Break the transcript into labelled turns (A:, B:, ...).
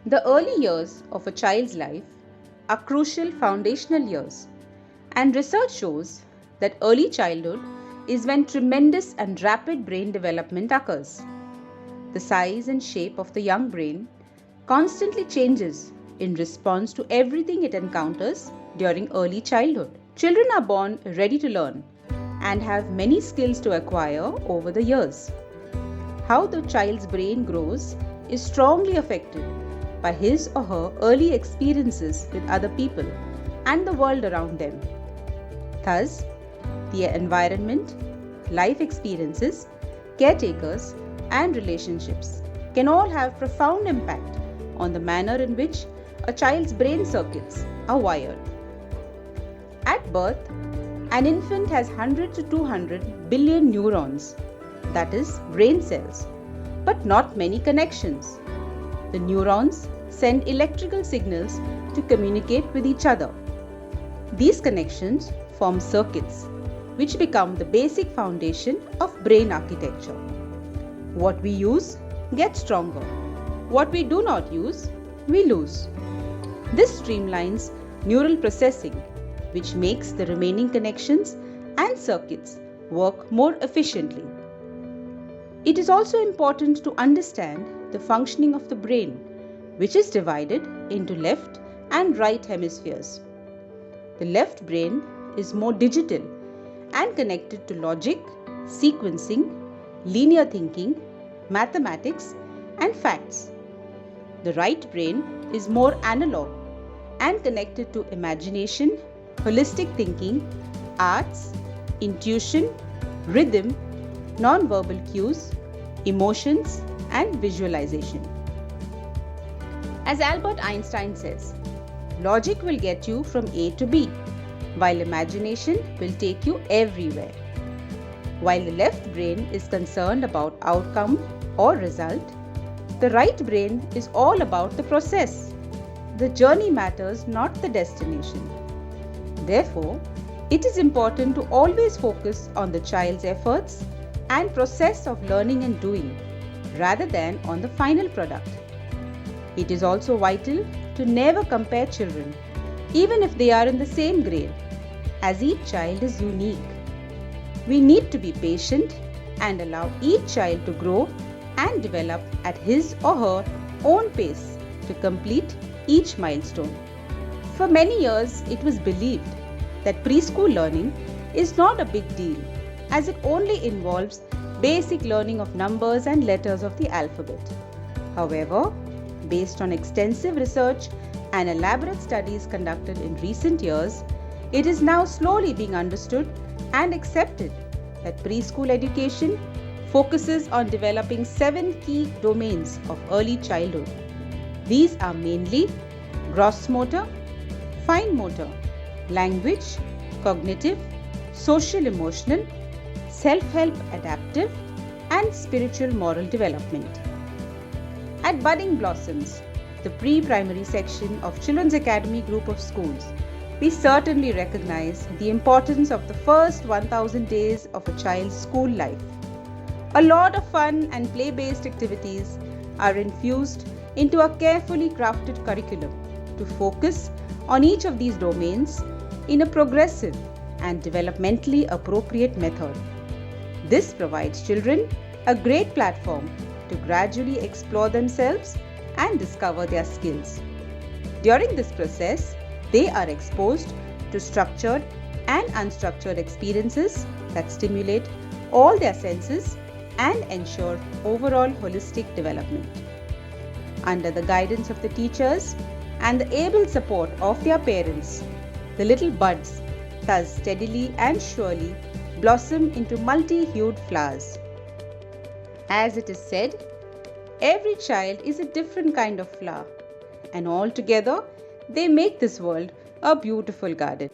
A: The early years of a child's life are crucial foundational years, and research shows that early childhood is when tremendous and rapid brain development occurs. The size and shape of the young brain constantly changes in response to everything it encounters during early childhood. Children are born ready to learn and have many skills to acquire over the years. How the child's brain grows is strongly affected by his or her early experiences with other people and the world around them. Thus, the environment, life experiences, caretakers, and relationships can all have profound impact on the manner in which a child's brain circuits are wired. At birth, an infant has 100 to 200 billion neurons, that is, brain cells, but not many connections. The neurons send electrical signals to communicate with each other. These connections form circuits, which become the basic foundation of brain architecture. What we use gets stronger. What we do not use, we lose. This streamlines neural processing, which makes the remaining connections and circuits work more efficiently. It is also important to understand the functioning of the brain, which is divided into left and right hemispheres. The left brain is more digital and connected to logic, sequencing, linear thinking, mathematics, and facts. The right brain is more analog and connected to imagination, holistic thinking, arts, intuition, rhythm, non-verbal cues, emotions, and visualization. As Albert Einstein says, logic will get you from A to B, while imagination will take you everywhere. While the left brain is concerned about outcome or result, the right brain is all about the process. The journey matters, not the destination. Therefore, it is important to always focus on the child's efforts and process of learning and doing, rather than on the final product. It is also vital to never compare children, even if they are in the same grade, as each child is unique. We need to be patient and allow each child to grow and develop at his or her own pace to complete each milestone. For many years, it was believed that preschool learning is not a big deal, as it only involves basic learning of numbers and letters of the alphabet. However, based on extensive research and elaborate studies conducted in recent years, it is now slowly being understood and accepted that preschool education focuses on developing 7 key domains of early childhood. These are mainly gross motor, fine motor, language, cognitive, social emotional, self-help adaptive, and spiritual moral development. At Budding Blossoms, the pre-primary section of Children's Academy group of schools, we certainly recognize the importance of the first 1000 days of a child's school life. A lot of fun and play-based activities are infused into a carefully crafted curriculum to focus on each of these domains in a progressive and developmentally appropriate method. This provides children a great platform to gradually explore themselves and discover their skills. During this process, they are exposed to structured and unstructured experiences that stimulate all their senses and ensure overall holistic development. Under the guidance of the teachers and the able support of their parents, the little buds thus steadily and surely blossom into multi-hued flowers. As it is said, every child is a different kind of flower, and all together they make this world a beautiful garden.